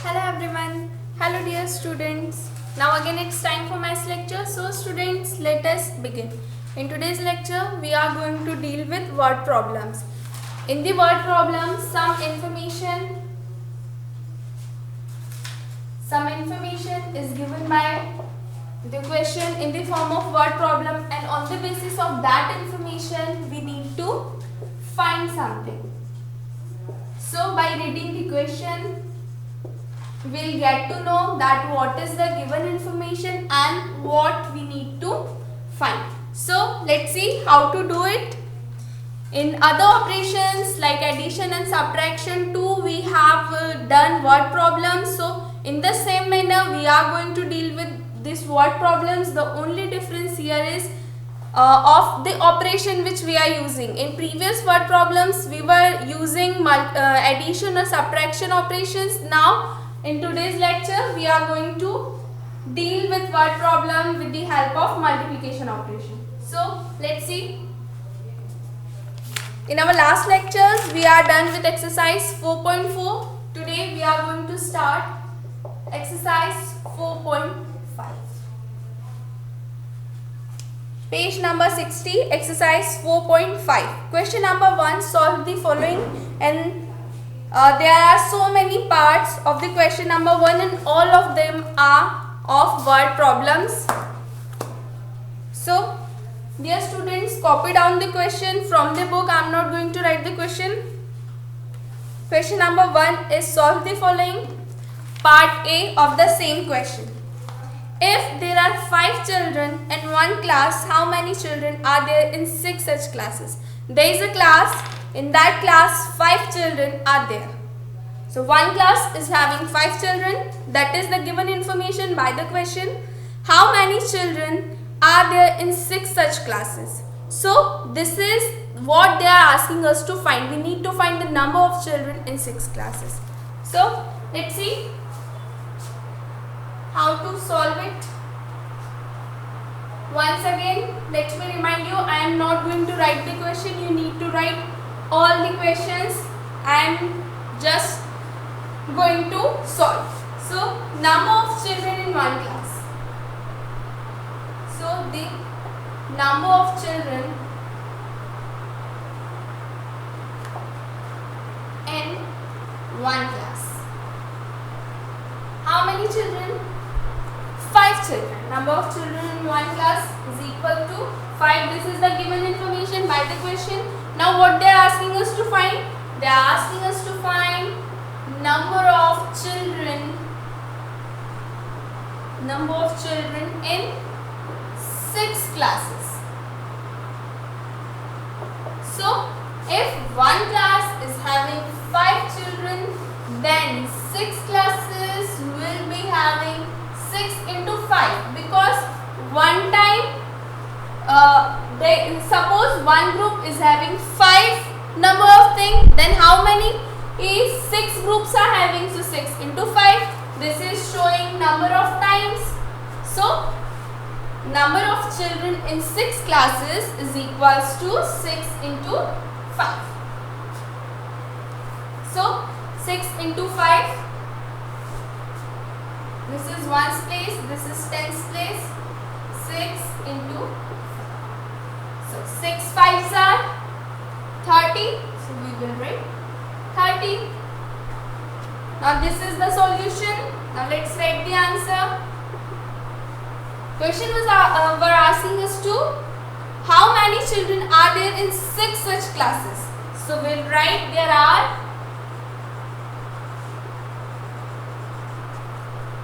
Hello everyone. Hello dear students. Now again it's time for maths lecture. So students, let us begin. In today's lecture we are going to deal with word problems. In the word problems some information is given by the question in the form of word problem, and on the basis of that information we need to find something. So by reading the question we'll get to know that what is the given information and what we need to find. So let's see how to do it. In other operations like addition and subtraction too we have done word problems. So in the same manner we are going to deal with these word problems. The only difference here is of the operation which we are using. In previous word problems we were using addition or subtraction operations. Now in today's lecture we are going to deal with word problem with the help of multiplication operation. So let's see. In our last lectures we are done with exercise 4.4. Today we are going to start exercise 4.5. Page number 60, exercise 4.5. Question number 1, solve the following, and there are so many parts of the question number 1 and all of them are of word problems. So dear students, copy down the question from the book. I am not going to write the question. Question number 1 is solve the following, part A of the same question. If there are 5 children in one class, how many children are there in 6 such classes? There is a class, in that class 5 children are there. So one class is having 5 children, that is the given information by the question. How many children are there in 6 such classes? So this is what they are asking us to find. We need to find the number of children in 6 classes. So let's see how to solve it. Once again, let me remind you, I am not going to write the question. You need to write all the questions. I am just going to solve. So, number of children in one class. So, the number of children in one class. How many children? 5 children. Number of children in one class is equal to 5. This is the given information by the question. Now what they are asking us to find? They are asking us to find number of children in 6 classes. So if one class is having 5 children, then 6 classes will be having 6 into 5, because one time suppose one group is having 5 number of things, then how many is 6 groups are having? So 6 into 5, this is showing number of times. So number of children in 6 classes is equals to 6 into 5. So 6 into 5, this is 1's place, this is 10's place, 6 into 5. So 6 5's are 30, so we will write 30. Now this is the solution. Now let's write the answer. Question was were asking us to how many children are there in 6 such classes. So we'll write there are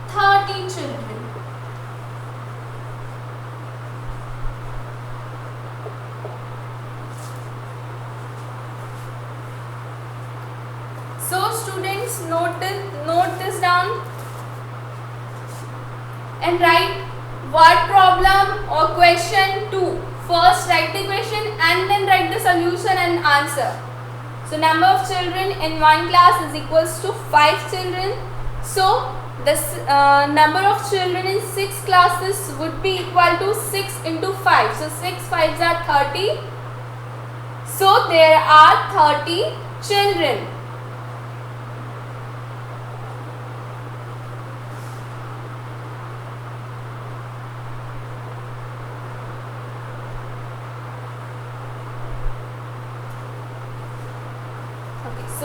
30 children. So students, note this down and write word problem or question 2. First write the question and then write the solution and answer. So number of children in one class is equals to 5 children. So this number of children in 6 classes would be equal to 6 into 5. So 6 5's are 30. So there are 30 children.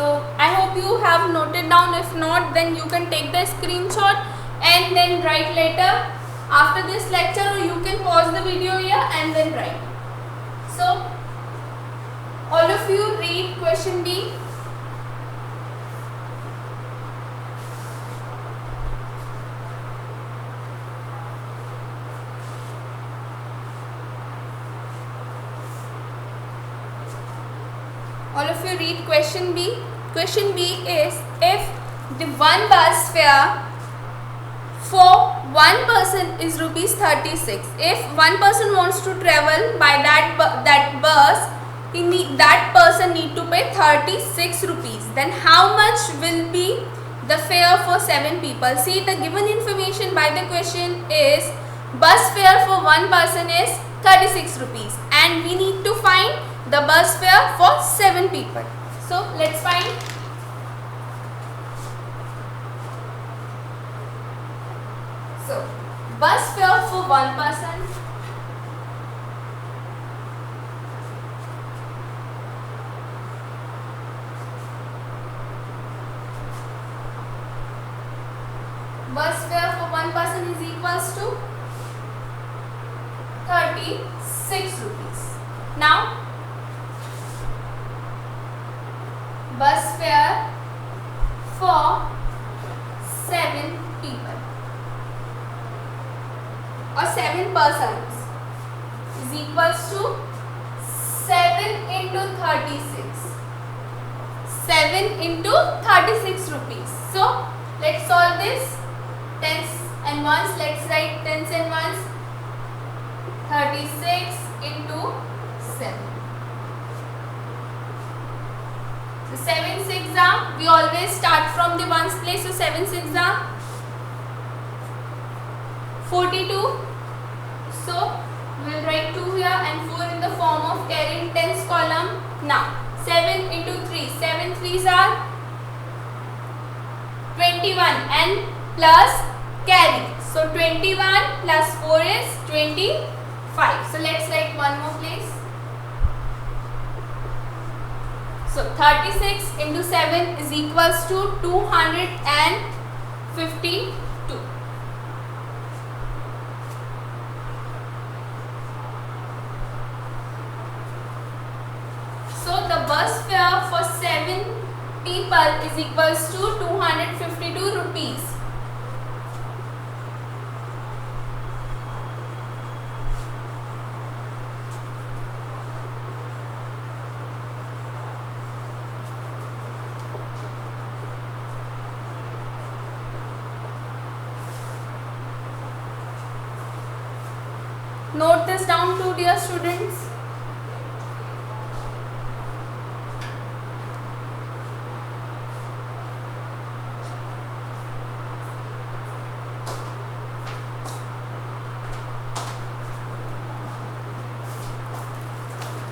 So I hope you have noted down. If not, then you can take the screenshot and then write later after this lecture, or you can pause the video here and then write. So all of you read question B. All of you read question B. Question B is, if the one bus fare for one person is rupees 36. If one person wants to travel by that bus, that person need to pay 36 rupees. Then how much will be the fare for 7 people? See, the given information by the question is bus fare for one person is 36 rupees and we need to find the bus fare for 7 people. So let's find. So bus fare for one person, is equals to 36 rupees. Now bus fare for 7 people or 7 persons is equals to 7 into 36. 7 into 36 rupees. So let's solve this. Tens and ones, let's write tens and ones. 36 into 7. So 7 6 are, we always start from the ones place. So 7 6 are 42. So we will write 2 here and 4 in the form of carry in tens column. Now 7 into 3. 7 3s are 21 and plus carry. So 21 plus 4 is 25. So let's write one more place. So 36 into 7 is equals to 252. So the bus fare for 7 people is equals to 252 rupees. Note this down too, dear students.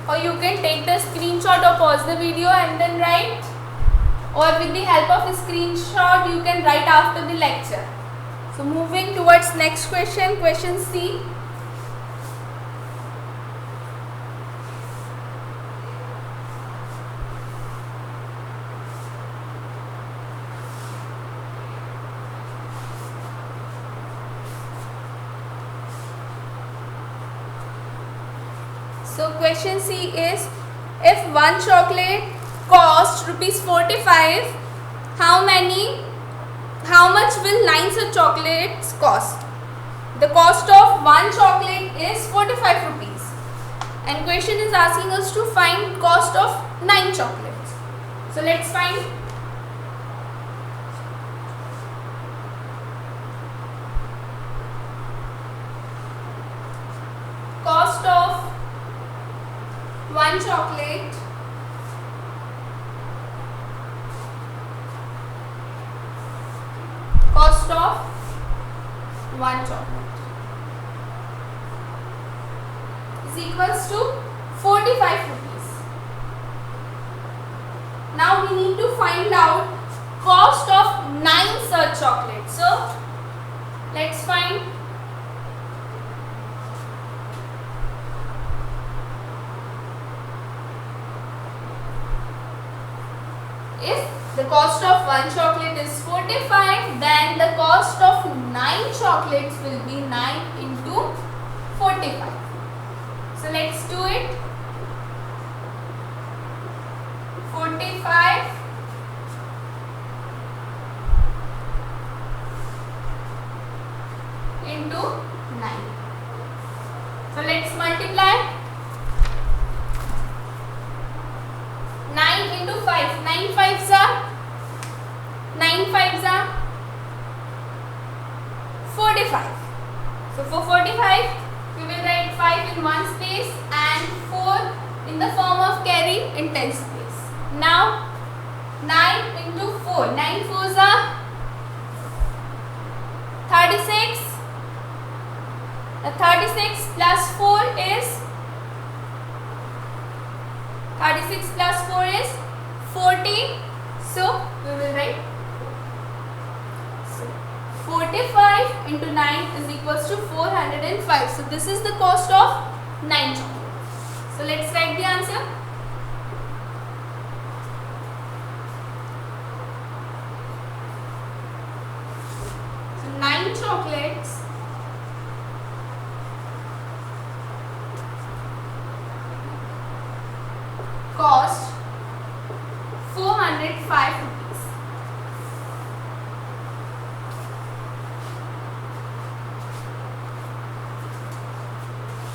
Or you can take the screenshot or pause the video and then write, or with the help of a screenshot you can write after the lecture. So moving towards next question, question C. So question C is, if one chocolate cost rupees 45, how much will 9 such chocolates cost? The cost of one chocolate is 45 rupees and question is asking us to find cost of 9 chocolates. So let's find. Cost of one chocolate is equals to 45 rupees. Now we need to find out cost of 9 such chocolates. So let's find. If cost of one chocolate is 45, then the cost of 9 chocolates will be 9 into 45. So let's do it. 45 into 9. So let's multiply. 9 into 5. 9 5s are 45. So for 45, we will write 5 in one space and 4 in the form of carry in 10 space. Now 9 into 4. 9 4s are 36. The 36 plus 4 is 40. So we will write 45 into 9 is equals to 405. So this is the cost of 9 chocolates. So let's write the answer. So 9 chocolates cost 405 rupees.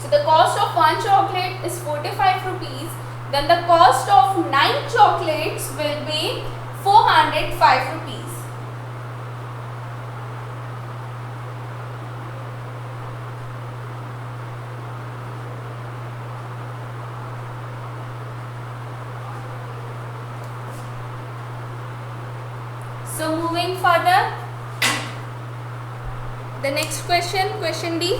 So the cost of one chocolate is 45 rupees. Then the cost of 9 chocolates will be 405 rupees. So moving further, the next question, question D.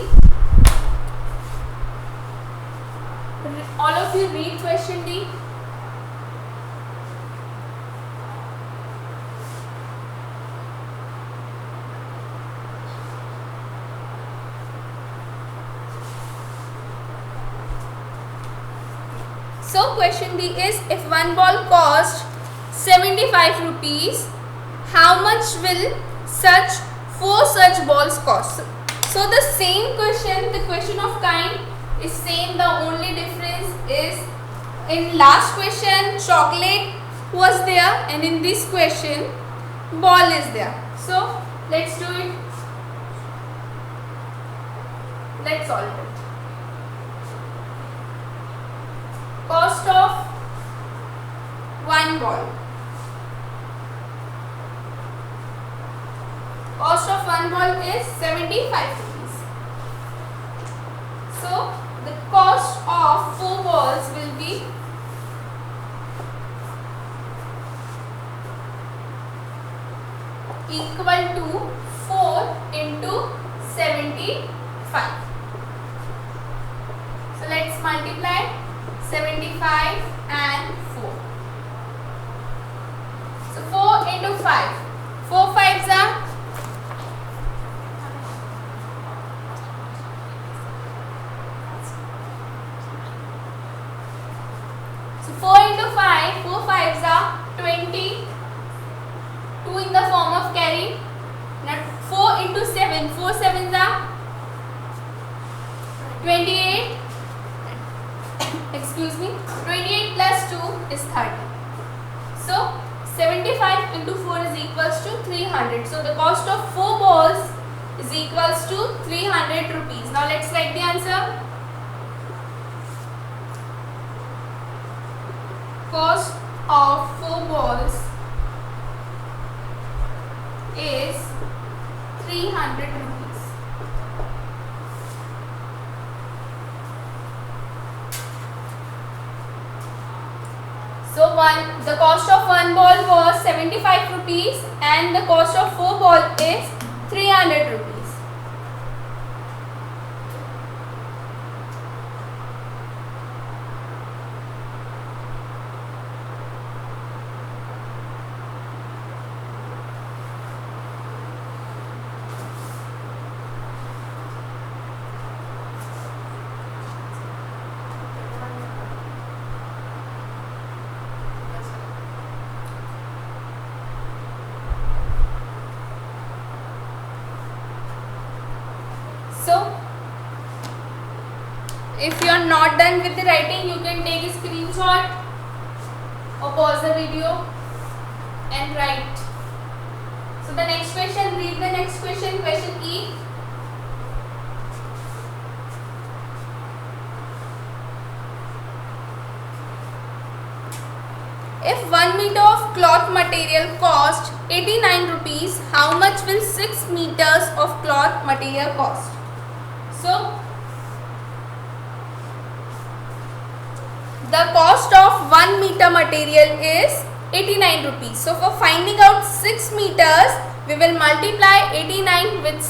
All of you read question D. So question D is, if one ball cost 75 rupees, how much will such 4 such balls cost? So the same question, the question of kind is same. The only difference is in last question chocolate was there and in this question ball is there. So let's do it. Let's solve it. Cost of one ball. Cost of one ball is 75 rupees. So the cost of 4 balls will be equal to 4 into 75. So let's multiply 75 and 4. So 4 into 5. 4 5s are 4 into 5, 4 5s are 20, 2 in the form of carry. Now 4 into 7, 4 7s are 28, excuse me, 28 plus 2 is 30. So 75 into 4 is equals to 300. So the cost of 4 balls is equals to 300 rupees. Now let's write the answer. Cost of 4 balls is 300 rupees. So the cost of one ball was 75 rupees and the cost of 4 ball is 300 rupees. So if you are not done with the writing, you can take a screenshot or pause the video and write. So the next question, read the next question, question E. If 1 meter of cloth material cost 89 rupees, how much will 6 meters of cloth material cost? So the cost of 1 meter material is 89 rupees. So for finding out 6 meters, we will multiply 89 with